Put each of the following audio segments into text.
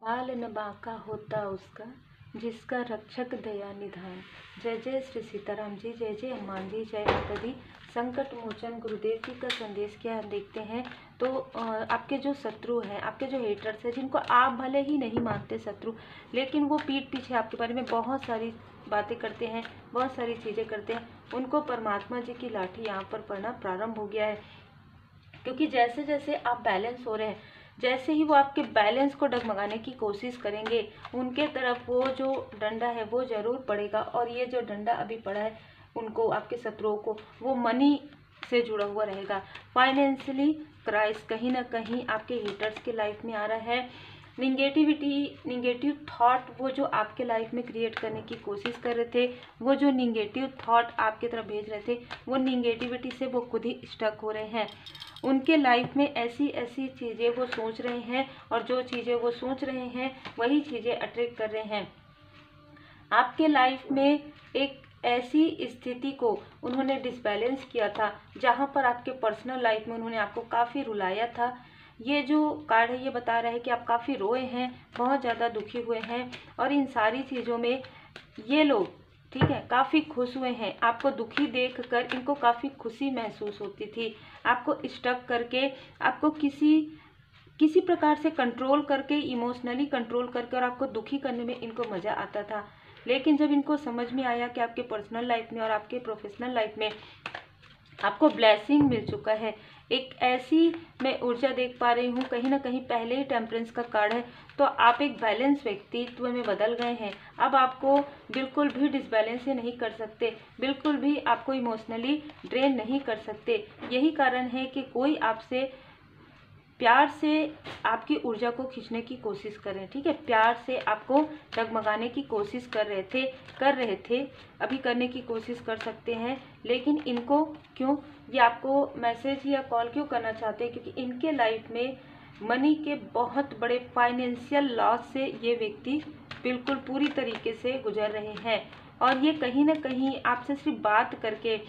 बाल न बांका होता उसका, जिसका रक्षक दया निधान। जय जय श्री सीताराम जी, जय जय हनुमान जी, जय माता दी। संकट मोचन गुरुदेव जी का संदेश क्या हम देखते हैं। तो आपके जो शत्रु हैं, आपके जो हेटर्स हैं, जिनको आप भले ही नहीं मानते शत्रु, लेकिन वो पीठ पीछे आपके बारे में बहुत सारी बातें करते हैं, बहुत सारी चीज़ें करते हैं, उनको परमात्मा जी की लाठी यहाँ पर पड़ना प्रारंभ हो गया है। क्योंकि जैसे जैसे आप बैलेंस हो रहे हैं, जैसे ही वो आपके बैलेंस को डगमगाने की कोशिश करेंगे, उनके तरफ वो जो डंडा है वो जरूर पड़ेगा। और ये जो डंडा अभी पड़ा है उनको, आपके शत्रुओं को, वो मनी से जुड़ा हुआ रहेगा। फाइनेंशियली क्राइस कहीं ना कहीं आपके हेटर्स के लाइफ में आ रहा है। निगेटिव थॉट वो जो आपके लाइफ में क्रिएट करने की कोशिश कर रहे थे, वो जो निगेटिव थॉट आपकी तरफ भेज रहे थे, वो निगेटिविटी से वो खुद ही स्टक हो रहे हैं। उनके लाइफ में ऐसी ऐसी चीज़ें वो सोच रहे हैं, और जो चीज़ें वो सोच रहे हैं वही चीज़ें अट्रैक्ट कर रहे हैं। आपके लाइफ में एक ऐसी स्थिति को उन्होंने डिसबैलेंस किया था, जहाँ पर आपके पर्सनल लाइफ में उन्होंने आपको काफ़ी रुलाया था। ये जो कार्ड है ये बता रहा है कि आप काफ़ी रोए हैं, बहुत ज़्यादा दुखी हुए हैं, और इन सारी चीज़ों में ये लोग, ठीक है, काफ़ी खुश हुए हैं। आपको दुखी देखकर इनको काफ़ी खुशी महसूस होती थी। आपको स्टक करके, आपको किसी प्रकार से कंट्रोल करके, इमोशनली कंट्रोल करके, और आपको दुखी करने में इनको मज़ा आता था। लेकिन जब इनको समझ में आया कि आपके पर्सनल लाइफ में और आपके प्रोफेशनल लाइफ में आपको ब्लेसिंग मिल चुका है, एक ऐसी मैं ऊर्जा देख पा रही हूँ, कहीं ना कहीं पहले ही टेम्परेंस का कार्ड है, तो आप एक बैलेंस व्यक्तित्व में बदल गए हैं। अब आपको बिल्कुल भी डिसबैलेंस नहीं कर सकते, बिल्कुल भी आपको इमोशनली ड्रेन नहीं कर सकते। यही कारण है कि कोई आपसे प्यार से आपकी ऊर्जा को खींचने की कोशिश कर रहे हैं, ठीक है, प्यार से आपको डगमगाने की कोशिश कर रहे थे, अभी करने की कोशिश कर सकते हैं। लेकिन इनको क्यों, ये आपको मैसेज या कॉल क्यों करना चाहते हैं, क्योंकि इनके लाइफ में मनी के बहुत बड़े फाइनेंशियल लॉस से ये व्यक्ति बिल्कुल पूरी तरीके से गुजर रहे हैं। और ये कहीं ना कहीं आपसे सिर्फ बात करके,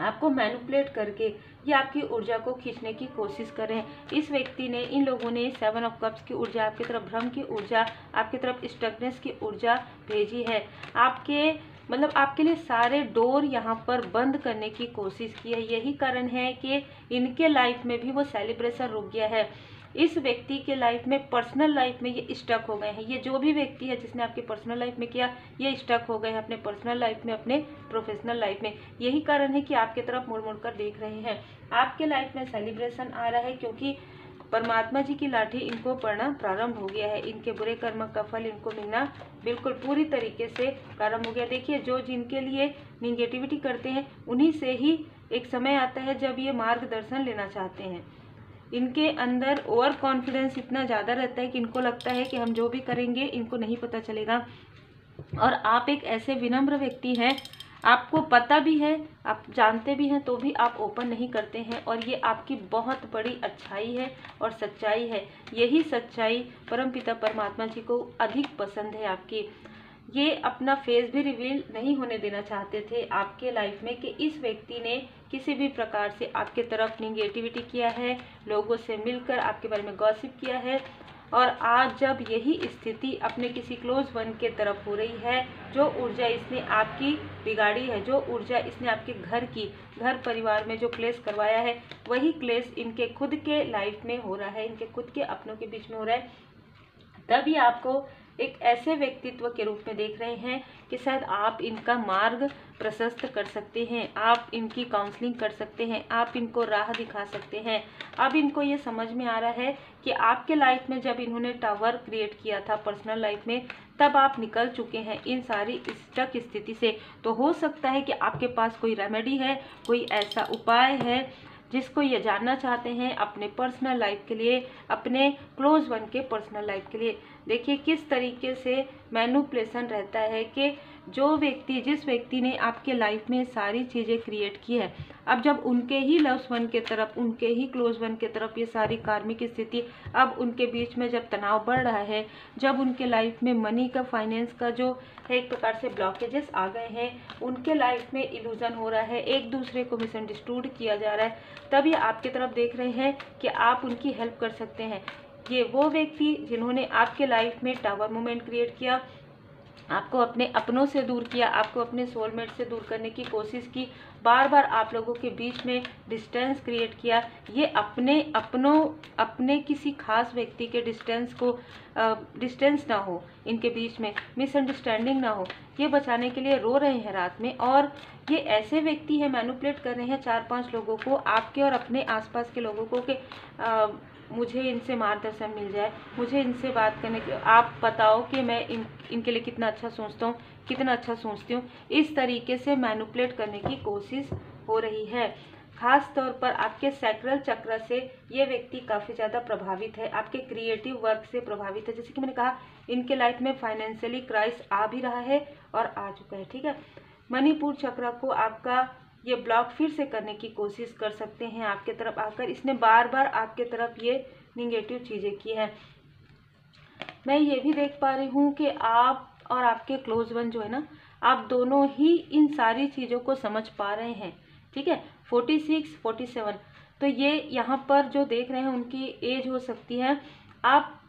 आपको मैनिपुलेट करके ये आपकी ऊर्जा को खींचने की कोशिश कर रहे हैं। इस व्यक्ति ने, इन लोगों ने 7 ऑफ कप्स की ऊर्जा, आपकी तरफ भ्रम की ऊर्जा, आपकी तरफ स्टकनेस की ऊर्जा भेजी है। आपके लिए सारे डोर यहाँ पर बंद करने की कोशिश की है। यही कारण है कि इनके लाइफ में भी वो सेलिब्रेशन रुक गया है। इस व्यक्ति के लाइफ में, पर्सनल लाइफ में ये स्टक हो गए हैं। ये जो भी व्यक्ति है जिसने आपकी पर्सनल लाइफ में किया, ये स्टक हो गए हैं अपने पर्सनल लाइफ में, अपने प्रोफेशनल लाइफ में। यही कारण है कि आपके तरफ मुड़ मुड़ कर देख रहे हैं। आपके लाइफ में सेलिब्रेशन आ रहा है, क्योंकि परमात्मा जी की लाठी इनको पड़ना प्रारंभ हो गया है। इनके बुरे कर्म का फल इनको मिलना बिल्कुल पूरी तरीके से प्रारंभ हो गया। देखिए, जो जिनके लिए निगेटिविटी करते हैं, उन्हीं से ही एक समय आता है जब ये मार्गदर्शन लेना चाहते हैं। इनके अंदर ओवर कॉन्फिडेंस इतना ज़्यादा रहता है कि इनको लगता है कि हम जो भी करेंगे इनको नहीं पता चलेगा। और आप एक ऐसे विनम्र व्यक्ति हैं, आपको पता भी है, आप जानते भी हैं, तो भी आप ओपन नहीं करते हैं। और ये आपकी बहुत बड़ी अच्छाई है और सच्चाई है। यही सच्चाई परमपिता परमात्मा जी को अधिक पसंद है आपकी। ये अपना फेस भी रिवील नहीं होने देना चाहते थे आपके लाइफ में, कि इस व्यक्ति ने किसी भी प्रकार से आपके तरफ निगेटिविटी किया है, लोगों से मिलकर आपके बारे में गॉसिप किया है। और आज जब यही स्थिति अपने किसी क्लोज वन के तरफ हो रही है, जो ऊर्जा इसने आपकी बिगाड़ी है, जो ऊर्जा इसने आपके घर परिवार में जो क्लेश करवाया है, वही क्लेश इनके खुद के लाइफ में हो रहा है, इनके खुद के अपनों के बीच में हो रहा है। तभी आपको एक ऐसे व्यक्तित्व के रूप में देख रहे हैं कि शायद आप इनका मार्ग प्रशस्त कर सकते हैं, आप इनकी काउंसलिंग कर सकते हैं, आप इनको राह दिखा सकते हैं। अब इनको ये समझ में आ रहा है कि आपके लाइफ में जब इन्होंने टावर क्रिएट किया था पर्सनल लाइफ में, तब आप निकल चुके हैं इन सारी स्टक स्थिति से। तो हो सकता है कि आपके पास कोई रेमेडी है, कोई ऐसा उपाय है जिसको ये जानना चाहते हैं अपने पर्सनल लाइफ के लिए, अपने क्लोज वन के पर्सनल लाइफ के लिए। देखिए किस तरीके से मैनिपुलेशन रहता है कि जिस व्यक्ति ने आपके लाइफ में सारी चीज़ें क्रिएट की है, अब जब उनके ही लव्स वन के तरफ, उनके ही क्लोज वन के तरफ ये सारी कार्मिक स्थिति, अब उनके बीच में जब तनाव बढ़ रहा है, जब उनके लाइफ में मनी का, फाइनेंस का जो है एक प्रकार से ब्लॉकेजेस आ गए हैं, उनके लाइफ में इल्यूजन हो रहा है, एक दूसरे को मिसअंडरस्टूड किया जा रहा है, तब ये आपकी तरफ देख रहे हैं कि आप उनकी हेल्प कर सकते हैं। ये वो व्यक्ति जिन्होंने आपके लाइफ में टावर मोमेंट क्रिएट किया, आपको अपने अपनों से दूर किया, आपको अपने सोलमेट से दूर करने की कोशिश की, बार बार आप लोगों के बीच में डिस्टेंस क्रिएट किया। ये अपने किसी खास व्यक्ति के डिस्टेंस ना हो, इनके बीच में मिसअंडरस्टैंडिंग ना हो, ये बचाने के लिए रो रहे हैं रात में। और ये ऐसे व्यक्ति है, मैनिपुलेट कर रहे हैं 4-5 लोगों को, आपके और अपने आसपास के लोगों को कि मुझे इनसे मार्गदर्शन मिल जाए, मुझे इनसे बात करने के, आप बताओ कि मैं इनके लिए कितना अच्छा सोचता हूँ, कितना अच्छा सोचती हूँ। इस तरीके से मैनिपुलेट करने की कोशिश हो रही है। खास तौर पर आपके सैक्रल चक्र से ये व्यक्ति काफ़ी ज़्यादा प्रभावित है, आपके क्रिएटिव वर्क से प्रभावित है। जैसे कि मैंने कहा, इनके लाइफ में फाइनेंशियली क्राइसिस आ भी रहा है और आ चुका है, ठीक है। मणिपुर चक्र को आपका ये ब्लॉक फिर से करने की कोशिश कर सकते हैं आपके तरफ आकर। इसने बार बार आपके तरफ ये निगेटिव चीज़ें की हैं। मैं ये भी देख पा रही हूँ कि आप और आपके क्लोज वन जो है ना, आप दोनों ही इन सारी चीज़ों को समझ पा रहे हैं, ठीक है। 46, 47, तो ये यहाँ पर जो देख रहे हैं उनकी एज हो सकती है। आप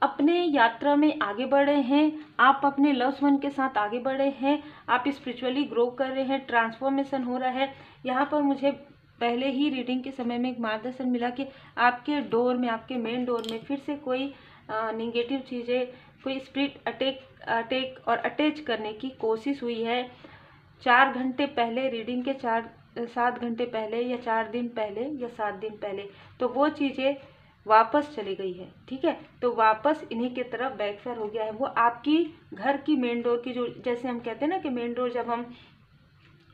अपने यात्रा में आगे बढ़ रहे हैं, आप अपने लव्स वन के साथ आगे बढ़ रहे हैं, आप स्पिरिचुअली ग्रो कर रहे हैं, ट्रांसफॉर्मेशन हो रहा है। यहाँ पर मुझे पहले ही रीडिंग के समय में एक मार्गदर्शन मिला कि आपके डोर में, आपके मेन डोर में फिर से कोई निगेटिव चीज़ें, कोई स्पिरिट अटैक और अटैच करने की कोशिश हुई है। 4 घंटे पहले, रीडिंग के 7 घंटे पहले, या 4 दिन पहले, या 7 दिन पहले, तो वो चीज़ें वापस चली गई है, ठीक है। तो वापस इन्हीं के तरफ बैकफायर हो गया है। वो आपकी घर की मेन डोर की, जो जैसे हम कहते हैं ना कि मेन डोर, जब हम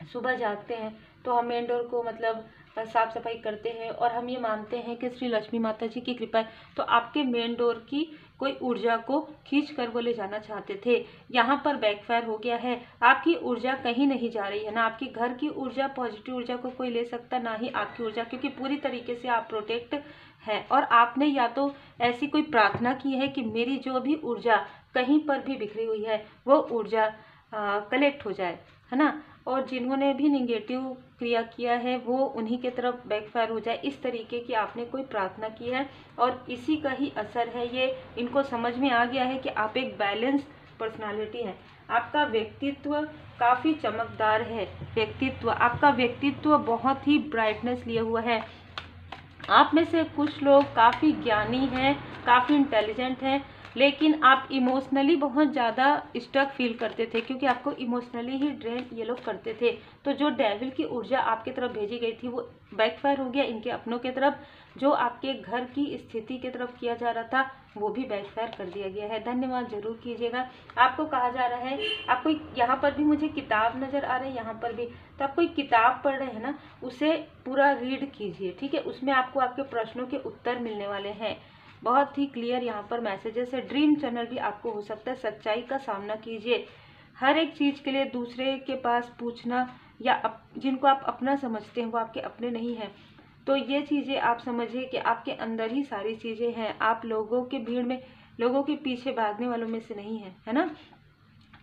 सुबह जागते हैं तो हम मेन डोर को मतलब साफ सफाई करते हैं और हम ये मानते हैं कि श्री लक्ष्मी माता जी की कृपा है। तो आपके मेन डोर की कोई ऊर्जा को खींच कर वो ले जाना चाहते थे, यहाँ पर बैकफायर हो गया है। आपकी ऊर्जा कहीं नहीं जा रही है, ना आपकी घर की ऊर्जा, पॉजिटिव ऊर्जा को कोई ले सकता, ना ही आपकी ऊर्जा, क्योंकि पूरी तरीके से आप प्रोटेक्ट है। और आपने या तो ऐसी कोई प्रार्थना की है कि मेरी जो भी ऊर्जा कहीं पर भी बिखरी हुई है वो ऊर्जा कलेक्ट हो जाए, है ना। और जिन्होंने भी निगेटिव क्रिया किया है वो उन्हीं के तरफ बैकफायर हो जाए, इस तरीके की आपने कोई प्रार्थना की है और इसी का ही असर है। ये इनको समझ में आ गया है कि आप एक बैलेंस पर्सनालिटी है, आपका व्यक्तित्व काफ़ी चमकदार है, आपका व्यक्तित्व बहुत ही ब्राइटनेस लिए हुआ है। आप में से कुछ लोग काफ़ी ज्ञानी हैं, काफ़ी इंटेलिजेंट हैं, लेकिन आप इमोशनली बहुत ज़्यादा स्टक फील करते थे, क्योंकि आपको इमोशनली ही ड्रेन ये लोग करते थे। तो जो डेविल की ऊर्जा आपकी तरफ भेजी गई थी वो बैकफायर हो गया इनके अपनों के तरफ। जो आपके घर की स्थिति की तरफ किया जा रहा था वो भी बैकफायर कर दिया गया है। धन्यवाद जरूर कीजिएगा। आपको कहा जा रहा है, आपको यहाँ पर भी मुझे किताब नज़र आ रही है, यहाँ पर भी, तो आप कोई किताब पढ़ रहे हैं ना, उसे पूरा रीड कीजिए, ठीक है। उसमें आपको आपके प्रश्नों के उत्तर मिलने वाले हैं। बहुत ही क्लियर यहाँ पर मैसेजेस है। ड्रीम चैनल भी आपको हो सकता है। सच्चाई का सामना कीजिए। हर एक चीज़ के लिए दूसरे के पास पूछना, या जिनको आप अपना समझते हैं वो आपके अपने नहीं हैं। तो ये चीज़ें आप समझिए कि आपके अंदर ही सारी चीज़ें हैं। आप लोगों के भीड़ में, लोगों के पीछे भागने वालों में से नहीं है, है ना।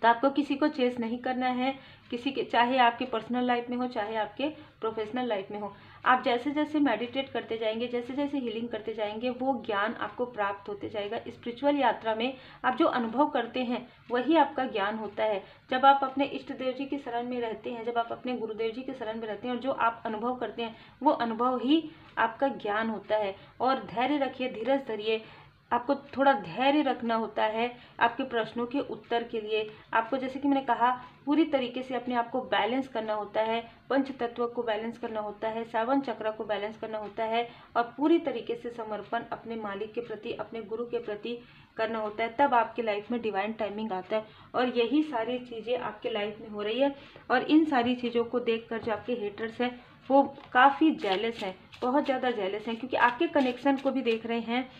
तो आपको किसी को चेस नहीं करना है, किसी के, चाहे आपके पर्सनल लाइफ में हो चाहे आपके प्रोफेशनल लाइफ में हो। आप जैसे जैसे मेडिटेट करते जाएंगे, जैसे जैसे हीलिंग करते जाएंगे, वो ज्ञान आपको प्राप्त होते जाएगा। स्पिरिचुअल यात्रा में आप जो अनुभव करते हैं वही आपका ज्ञान होता है। जब आप अपने इष्ट देव जी की शरण में रहते हैं, जब आप अपने गुरुदेव जी के शरण में रहते हैं, और जो आप अनुभव करते हैं वो अनुभव ही आपका ज्ञान होता है। और धैर्य रखिए, धीरज धरिए, आपको थोड़ा धैर्य रखना होता है आपके प्रश्नों के उत्तर के लिए। आपको, जैसे कि मैंने कहा, पूरी तरीके से अपने आप को बैलेंस करना होता है, पंच तत्व को बैलेंस करना होता है, 7 चक्र को बैलेंस करना होता है, और पूरी तरीके से समर्पण अपने मालिक के प्रति, अपने गुरु के प्रति करना होता है। तब आपके लाइफ में डिवाइन टाइमिंग आता है। और यही सारी चीज़ें आपके लाइफ में हो रही है। और इन सारी चीज़ों को देखकर जो आपके हेटर्स हैं वो काफ़ी जेलस हैं, बहुत ज़्यादा जेलस हैं, क्योंकि आपके कनेक्शन को भी देख रहे हैं।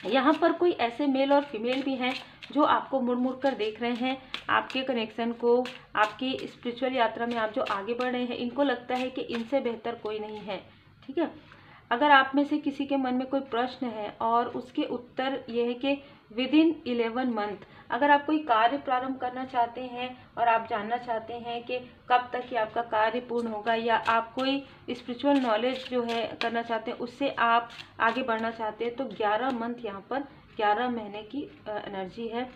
यहाँ पर कोई ऐसे मेल और फीमेल भी हैं जो आपको मुड़ मुड़ कर देख रहे हैं, आपके कनेक्शन को, आपकी स्पिरिचुअल यात्रा में आप जो आगे बढ़ रहे हैं। इनको लगता है कि इनसे बेहतर कोई नहीं है, ठीक है। अगर आप में से किसी के मन में कोई प्रश्न है और उसके उत्तर ये है कि विद इन 11 मंथ। अगर आप कोई कार्य प्रारंभ करना चाहते हैं और आप जानना चाहते हैं कि कब तक ये आपका कार्य पूर्ण होगा, या आप कोई स्पिरिचुअल नॉलेज जो है करना चाहते हैं, उससे आप आगे बढ़ना चाहते हैं, तो 11 मंथ यहाँ पर 11 महीने की एनर्जी है।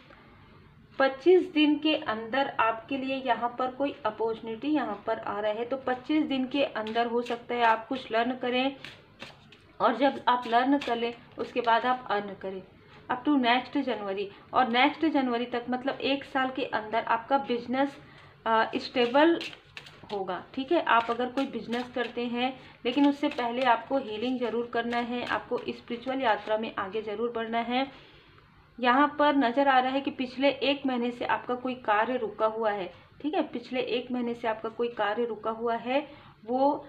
25 दिन के अंदर आपके लिए यहाँ पर कोई अपॉर्चुनिटी यहाँ पर आ रहा है, तो 25 दिन के अंदर हो सकता है आप कुछ लर्न करें, और जब आप लर्न कर लें उसके बाद आप अर्न करें अप टू नेक्स्ट जनवरी। और नेक्स्ट जनवरी तक मतलब 1 साल के अंदर आपका बिजनेस स्टेबल होगा। ठीक है, आप अगर कोई बिजनेस करते हैं, लेकिन उससे पहले आपको हीलिंग जरूर करना है, आपको स्पिरिचुअल यात्रा में आगे जरूर बढ़ना है। यहाँ पर नजर आ रहा है कि पिछले 1 महीने से आपका कोई कार्य रुका हुआ है। ठीक है, पिछले 1 महीने से आपका कोई कार्य रुका हुआ है, वो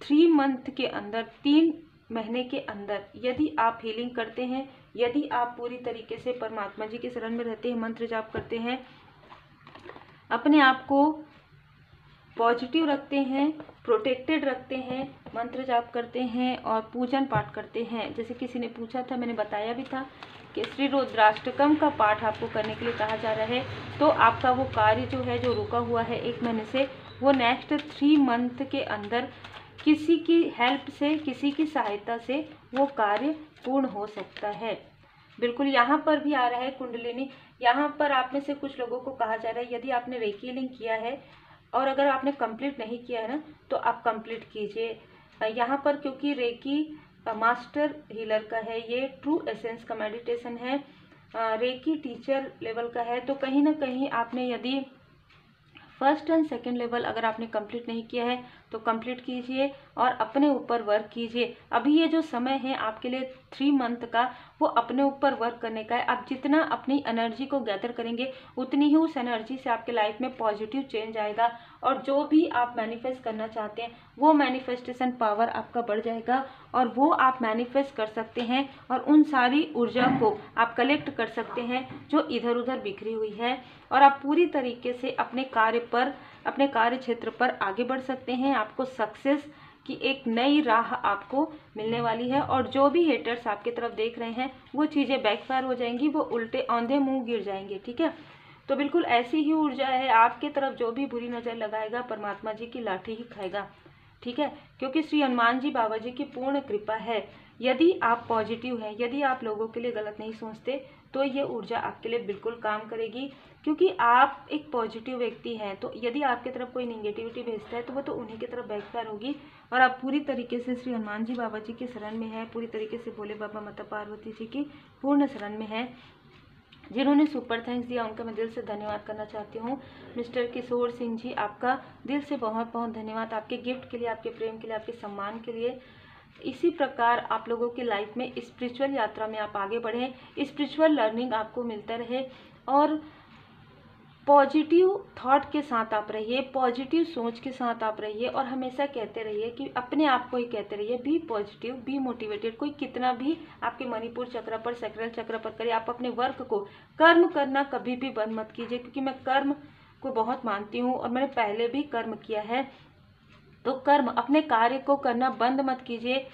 3 मंथ के अंदर, 3 महीने के अंदर यदि आप हीलिंग करते हैं, यदि आप पूरी तरीके से परमात्मा जी के शरण में रहते हैं, मंत्र जाप करते हैं, अपने आप को पॉजिटिव रखते हैं, प्रोटेक्टेड रखते हैं, मंत्र जाप करते हैं और पूजन पाठ करते हैं। जैसे किसी ने पूछा था, मैंने बताया भी था कि श्री रुद्राष्टकम का पाठ आपको करने के लिए कहा जा रहा है, तो आपका वो कार्य जो है, जो रुका हुआ है 1 महीने से, वो नेक्स्ट 3 मंथ के अंदर किसी की हेल्प से, किसी की सहायता से वो कार्य पूर्ण हो सकता है। बिल्कुल यहाँ पर भी आ रहा है कुंडलिनी। यहाँ पर आप में से कुछ लोगों को कहा जा रहा है, यदि आपने रेकी हीलिंग किया है और अगर आपने कंप्लीट नहीं किया है ना, तो आप कंप्लीट कीजिए यहाँ पर, क्योंकि रेकी मास्टर हीलर का है, ये ट्रू एसेंस का मेडिटेशन है, रेकी टीचर लेवल का है। तो कहीं ना कहीं आपने यदि फर्स्ट एंड सेकंड लेवल अगर आपने कंप्लीट नहीं किया है तो कंप्लीट कीजिए और अपने ऊपर वर्क कीजिए। अभी ये जो समय है आपके लिए 3 मंथ का, वो अपने ऊपर वर्क करने का है। आप जितना अपनी एनर्जी को गैदर करेंगे, उतनी ही उस एनर्जी से आपके लाइफ में पॉजिटिव चेंज आएगा, और जो भी आप मैनिफेस्ट करना चाहते हैं वो मैनिफेस्टेशन पावर आपका बढ़ जाएगा, और वो आप मैनिफेस्ट कर सकते हैं, और उन सारी ऊर्जा को आप कलेक्ट कर सकते हैं जो इधर उधर बिखरी हुई है, और आप पूरी तरीके से अपने कार्य पर, अपने कार्य क्षेत्र पर आगे बढ़ सकते हैं। आपको सक्सेस की एक नई राह आपको मिलने वाली है, और जो भी हेटर्स आपकी तरफ देख रहे हैं वो चीज़ें बैकफायर हो जाएंगी, वो उल्टे औंधे मुंह गिर जाएंगे। ठीक है, तो बिल्कुल ऐसी ही ऊर्जा है आपके तरफ। जो भी बुरी नज़र लगाएगा परमात्मा जी की लाठी ही खाएगा। ठीक है, क्योंकि श्री हनुमान जी बाबा जी की पूर्ण कृपा है। यदि आप पॉजिटिव हैं, यदि आप लोगों के लिए गलत नहीं सोचते, तो ये ऊर्जा आपके लिए बिल्कुल काम करेगी, क्योंकि आप एक पॉजिटिव व्यक्ति हैं। तो यदि आपकी तरफ कोई निगेटिविटी भेजता है तो वो तो उन्हीं की तरफ बैकफायर होगी, और आप पूरी तरीके से श्री हनुमान जी बाबा जी के शरण में है, पूरी तरीके से भोले बाबा माता पार्वती जी की पूर्ण शरण में है। जिन्होंने सुपर थैंक्स दिया उनका मैं दिल से धन्यवाद करना चाहती हूँ। मिस्टर किशोर सिंह जी, आपका दिल से बहुत बहुत धन्यवाद, आपके गिफ्ट के लिए, आपके प्रेम के लिए, आपके सम्मान के लिए। इसी प्रकार आप लोगों की लाइफ में स्पिरिचुअल यात्रा में आप आगे बढ़ें, स्पिरिचुअल लर्निंग आपको मिलता रहे, और पॉजिटिव थॉट के साथ आप रहिए, पॉजिटिव सोच के साथ आप रहिए, और हमेशा कहते रहिए कि अपने आप को ही कहते रहिए, बी पॉजिटिव, बी मोटिवेटेड। कोई कितना भी आपके मणिपुर चक्र पर, सैक्रल चक्र पर करे, आप अपने वर्क को, कर्म करना कभी भी बंद मत कीजिए, क्योंकि मैं कर्म को बहुत मानती हूँ और मैंने पहले भी कर्म किया है। तो कर्म, अपने कार्य को करना बंद मत कीजिए,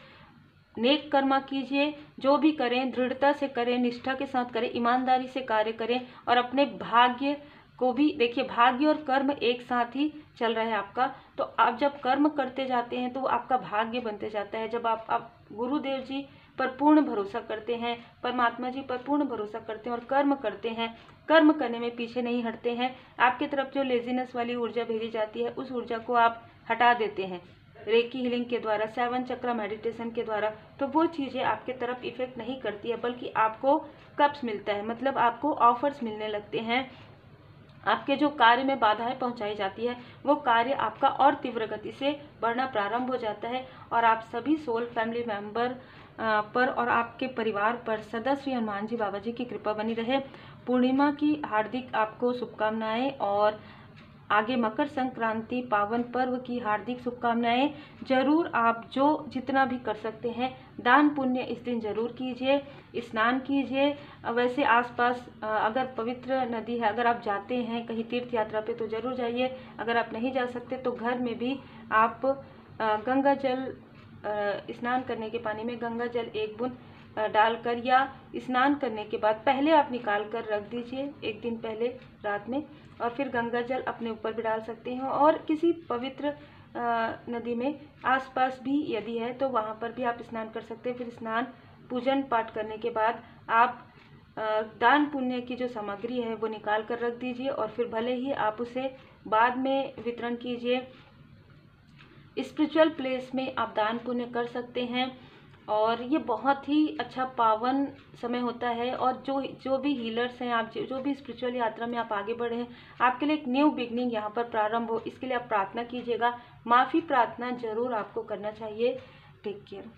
नेक कर्मा कीजिए, जो भी करें दृढ़ता से करें, निष्ठा के साथ करें, ईमानदारी से कार्य करें, और अपने भाग्य को भी देखिए। भाग्य और कर्म एक साथ ही चल रहा है आपका, तो आप जब कर्म करते जाते हैं तो वो आपका भाग्य बनते जाता है। जब आप गुरुदेव जी पर पूर्ण भरोसा करते हैं, परमात्मा जी पर पूर्ण भरोसा करते हैं और कर्म करते हैं, कर्म करने में पीछे नहीं हटते हैं, आपकी तरफ जो लेजीनेस वाली ऊर्जा भेजी जाती है उस ऊर्जा को आप हटा देते हैं रेकी हीलिंग के द्वारा, 7 चक्र मेडिटेशन के द्वारा, तो वो चीज़ें आपके तरफ इफेक्ट नहीं करती है, बल्कि आपको कप्स मिलता है, मतलब आपको ऑफर्स मिलने लगते हैं। आपके जो कार्य में बाधाएं पहुंचाई जाती है, वो कार्य आपका और तीव्र गति से बढ़ना प्रारंभ हो जाता है, और आप सभी सोल फैमिली मेंबर पर और आपके परिवार पर सदा श्री हनुमान जी बाबा जी की कृपा बनी रहे। पूर्णिमा की हार्दिक आपको शुभकामनाएं, और आगे मकर संक्रांति पावन पर्व की हार्दिक शुभकामनाएं। जरूर आप जो जितना भी कर सकते हैं दान पुण्य इस दिन जरूर कीजिए, स्नान कीजिए। वैसे आसपास अगर पवित्र नदी है, अगर आप जाते हैं कहीं तीर्थ यात्रा पे तो जरूर जाइए। अगर आप नहीं जा सकते तो घर में भी आप गंगा जल, स्नान करने के पानी में गंगा जल 1 बूंद डालकर या स्नान करने के बाद पहले आप निकाल कर रख दीजिए, एक दिन पहले रात में, और फिर गंगा जल अपने ऊपर भी डाल सकते हैं। और किसी पवित्र नदी में आसपास भी यदि है तो वहाँ पर भी आप स्नान कर सकते हैं। फिर स्नान पूजन पाठ करने के बाद आप दान पुण्य की जो सामग्री है वो निकाल कर रख दीजिए, और फिर भले ही आप उसे बाद में वितरण कीजिए। स्पिरिचुअल प्लेस में आप दान पुण्य कर सकते हैं, और ये बहुत ही अच्छा पावन समय होता है। और जो भी हीलर्स हैं, आप जो भी स्पिरिचुअल यात्रा में आप आगे बढ़े हैं, आपके लिए एक न्यू बिगनिंग यहाँ पर प्रारंभ हो, इसके लिए आप प्रार्थना कीजिएगा। माफ़ी प्रार्थना जरूर आपको करना चाहिए। Take care.